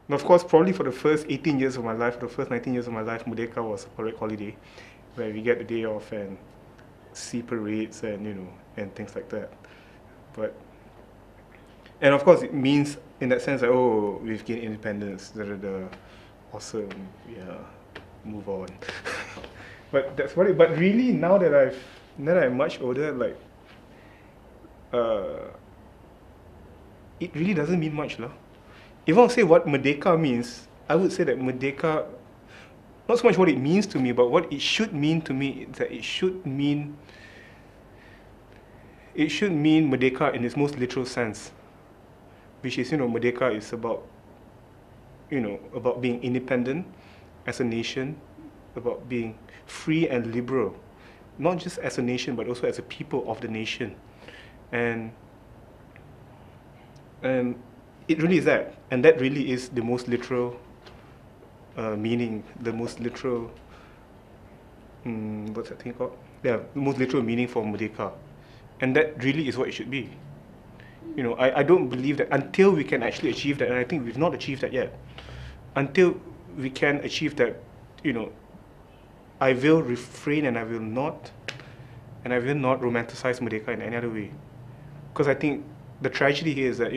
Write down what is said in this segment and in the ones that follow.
And of course, probably for the first 18 years of my life, the first 19 years of my life, Merdeka was a public holiday, where we get the day off and see parades and and things like that. But and of course, it means in that sense that oh, we've gained independence, the awesome, yeah, move on. But that's what it. But really, now that I'm much older, like uh, it really doesn't mean much, lah. If I want to say what Merdeka means, I would say that Merdeka, not so much what it means to me, but what it should mean to me is that it should mean Merdeka in its most literal sense, which is Merdeka is about about being independent as a nation, about being free and liberal, not just as a nation but also as a people of the nation, and and it really is that, and that really is the most literal meaning, the most literal what's that thing called? Yeah, the most literal meaning for Merdeka, and that really is what it should be. I don't believe that until we can actually achieve that, and I think we've not achieved that yet. Until we can achieve that, I will refrain and I will not romanticize Merdeka in any other way. Because I think the tragedy here is that,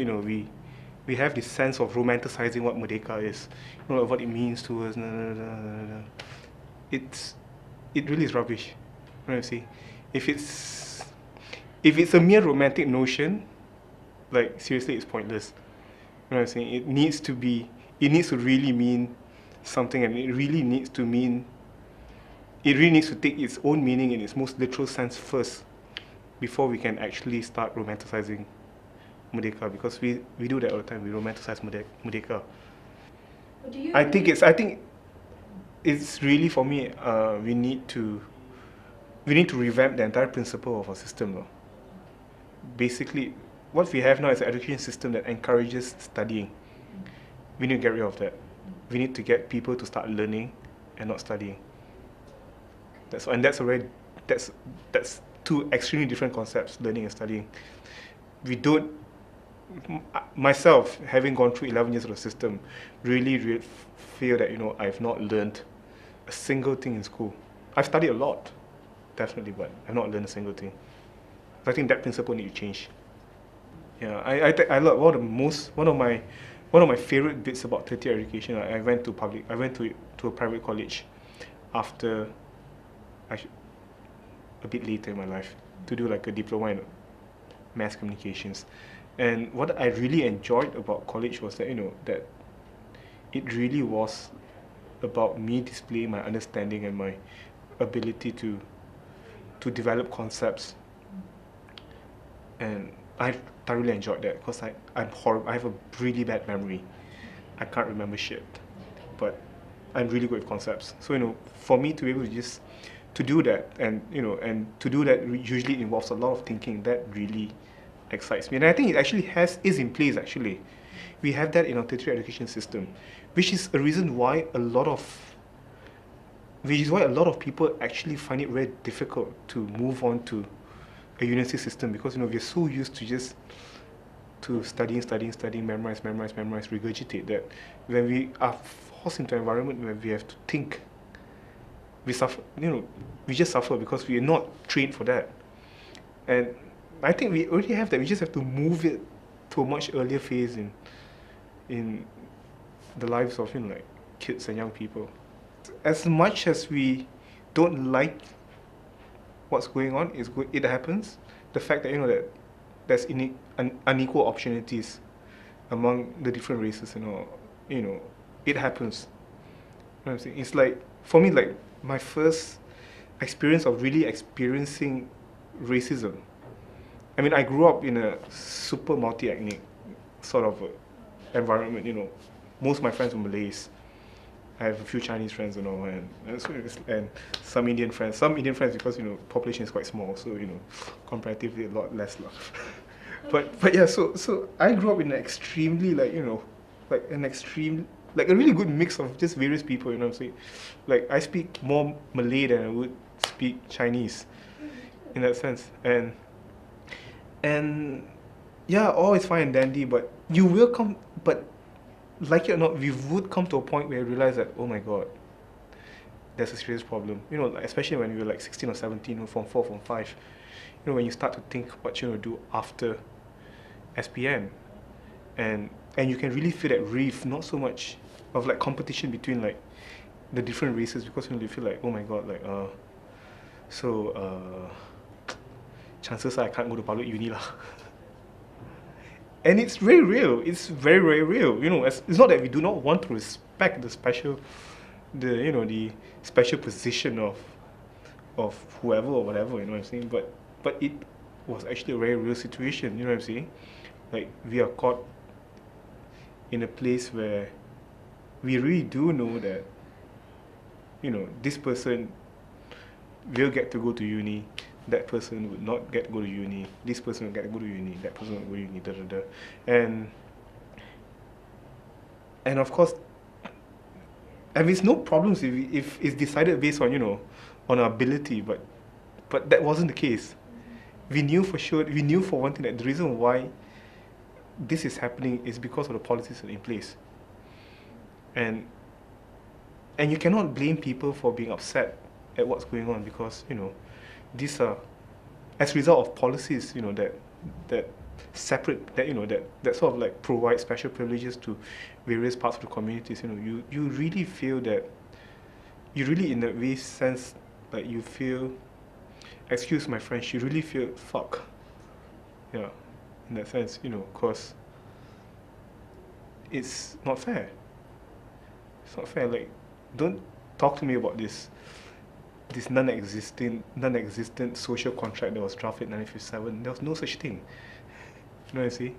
we have this sense of romanticizing what Merdeka is, what it means to us. It really is rubbish. You know what I see? If it's a mere romantic notion, like seriously, it's pointless. You know what I'm saying? It needs to really mean something, and it really needs to take its own meaning in its most literal sense first, before we can actually start romanticizing Merdeka, because we do that all the time. We romanticize Merdeka. I think it's really, for me, we need to revamp the entire principle of our system, though. Basically, what we have now is an education system that encourages studying. We need to get rid of that. We need to get people to start learning and not studying. That's two extremely different concepts, learning and studying. We don't, myself, having gone through 11 years of the system, really feel that I've not learned a single thing in school. I've studied a lot, definitely, but I've not learned a single thing. So I think that principle needs to change. Yeah, I love one of my favorite bits about tertiary education. I went to a private college after a bit later in my life to do like a diploma in mass communications, and what I really enjoyed about college was that that it really was about me displaying my understanding and my ability to develop concepts, and I thoroughly enjoyed that because I have a really bad memory. I can't remember shit, but I'm really good with concepts. So for me to be able to just to do that, and to do that usually involves a lot of thinking. That really excites me, and I think it actually is in place. Actually, we have that in our tertiary education system, which is a reason why a lot of people actually find it very difficult to move on to a university system, because we're so used to just to studying, memorize, regurgitate, that when we are forced into an environment where we have to think, we suffer. We just suffer because we are not trained for that. And I think we already have that. We just have to move it to a much earlier phase in the lives of like kids and young people. As much as we don't like what's going on, it happens. The fact that that there's unequal opportunities among the different races, it happens. You know what I'm saying? It's like, for me, like my first experience of really experiencing racism. I mean, I grew up in a super multi-ethnic sort of environment. Most of my friends were Malays. I have a few Chinese friends and all, and some Indian friends. Some Indian friends because population is quite small, so comparatively a lot less love. but yeah, so I grew up in an extremely like a really good mix of just various people. You know what I'm saying? Like I speak more Malay than I would speak Chinese, in that sense, and yeah, all is fine and dandy, but you will come, but like it or not, we would come to a point where we realize that, oh my God, there's a serious problem. You know, like, especially when we were like 16 or 17, or Form 4, Form 5. You know, when you start to think what you're going to do after SPM. And you can really feel that reef, not so much of like competition between like the different races, because you know, you feel like, oh my God, like, chances are I can't go to public uni lah. And it's very real. It's very, very real. You know, it's not that we do not want to respect the special position of whoever or whatever. You know what I'm saying? But it was actually a very real situation. You know what I'm saying? Like, we are caught in a place where we really do know that, you know, this person will get to go to uni, that person would not get to go to uni, this person will get to go to uni, that person will go to uni, da da da. And of course, and there's no problems if it's decided based on, you know, on our ability, but that wasn't the case. We knew for one thing that the reason why this is happening is because of the policies that are in place. And you cannot blame people for being upset at what's going on, because, you know, these are as a result of policies, you know, that separate, that, you know, that sort of like provide special privileges to various parts of the communities. You know, you really feel that, you really, in that way, sense, like, you feel, excuse my French, you really feel fuck. Yeah, in that sense, you know, because it's not fair. It's not fair. Like, don't talk to me about this non-existent social contract that was drafted in 1957. There was no such thing. You know what I say?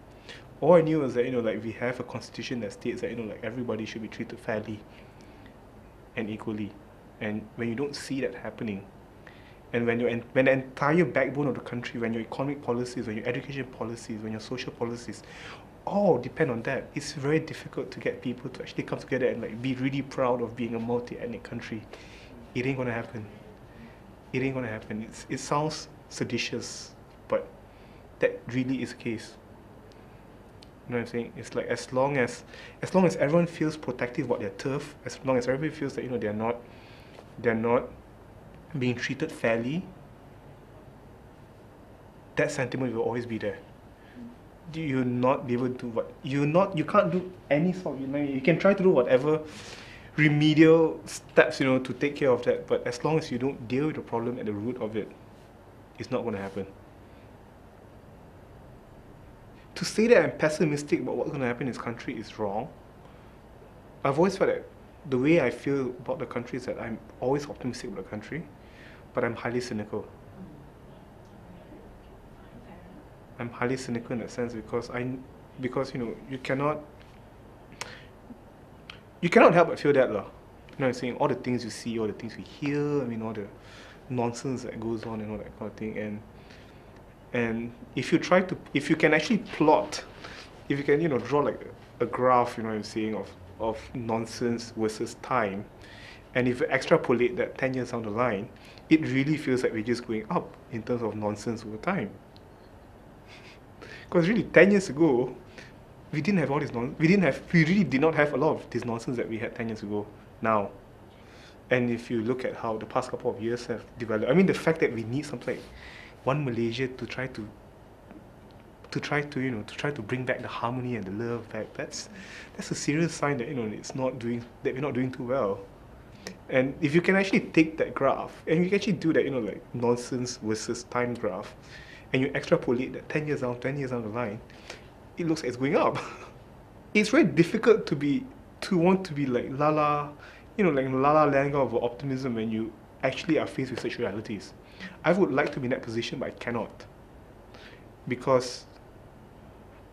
All I knew was that, you know, like, we have a constitution that states that, you know, like, everybody should be treated fairly and equally. And when you don't see that happening, and when the entire backbone of the country, when your economic policies, when your education policies, when your social policies all depend on that, it's very difficult to get people to actually come together and like be really proud of being a multi-ethnic country. It ain't gonna happen. It ain't gonna happen. It sounds seditious, but that really is the case. You know what I'm saying? It's like, as long as everyone feels protective about their turf, as long as everybody feels that, you know, they're not being treated fairly, that sentiment will always be there. You'll not be able to do what you can't do any sort. You know, you can try to do whatever remedial steps, you know, to take care of that, but as long as you don't deal with the problem at the root of it, it's not going to happen. To say that I'm pessimistic about what's going to happen in this country is wrong. I've always felt that the way I feel about the country is that I'm always optimistic about the country, but I'm highly cynical. I'm highly cynical in that sense because you know, you cannot help but feel that lah. You know what I'm saying? All the things you see, all the things we hear, I mean, all the nonsense that goes on and all that kind of thing. And if you can actually plot, if you can, you know, draw like a graph, you know what I'm saying, of nonsense versus time, and if you extrapolate that 10 years down the line, it really feels like we're just going up in terms of nonsense over time. Because really, 10 years ago, we didn't have all this nonsense. We really did not have a lot of this nonsense that we had 10 years ago now. And if you look at how the past couple of years have developed, I mean, the fact that we need something like one Malaysia to try to bring back the harmony and the love back, that's a serious sign that, you know, we're not doing too well. And if you can actually take that graph and you can actually do that, you know, like nonsense versus time graph, and you extrapolate that 10 years down the line, it looks like it's going up. It's very difficult to want to be like la land of optimism when you actually are faced with such realities. I would like to be in that position, but I cannot. Because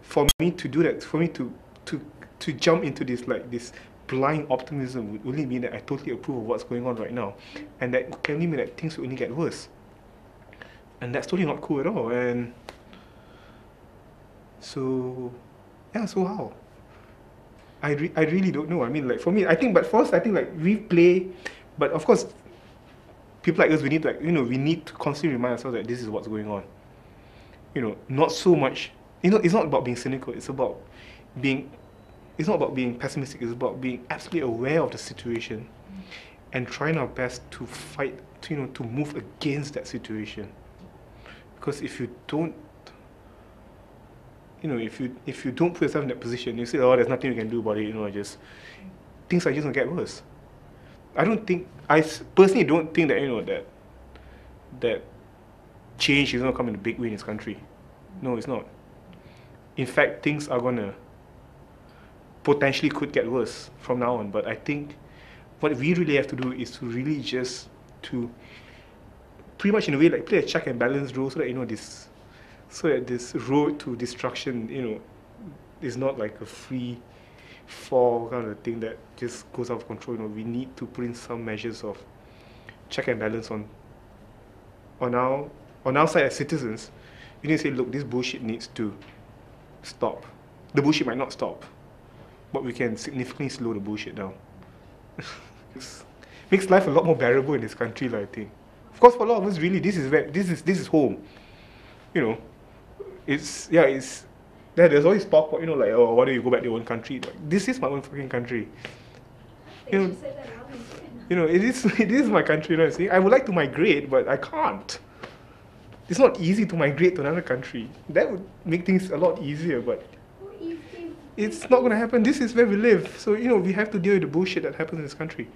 for me to do that, for me to jump into this blind optimism would only mean that I totally approve of what's going on right now. And that can only mean that things will only get worse. And that's totally not cool at all. And so, yeah, so how? I really don't know. I mean, like, for me, I think, but first, I think, like, we play, but of course, people like us, we need to, like, you know, we need to constantly remind ourselves that this is what's going on. You know, not so much, you know, it's not about being cynical, it's about being it's not about being pessimistic, it's about being absolutely aware of the situation and trying our best to fight, to move against that situation. Because if you don't, if you don't put yourself in that position, you say, oh, there's nothing you can do about it, just things are just gonna get worse. I personally don't think that, that change is gonna come in a big way in this country. No, it's not. In fact, things are gonna potentially could get worse from now on. But I think what we really have to do is to really just to pretty much in a way like play a check and balance role so that this road to destruction, is not like a free fall kind of thing that just goes out of control. We need to put in some measures of check and balance on our side as citizens. We need to say, look, this bullshit needs to stop. The bullshit might not stop, but we can significantly slow the bullshit down. Makes life a lot more bearable in this country, I think. Of course, for a lot of us, really, this is home. There's always talk, like, oh, why don't you go back to your own country? Like, this is my own fucking country. It is my country. See, I would like to migrate, but I can't. It's not easy to migrate to another country. That would make things a lot easier, but it's not going to happen. This is where we live. So, we have to deal with the bullshit that happens in this country.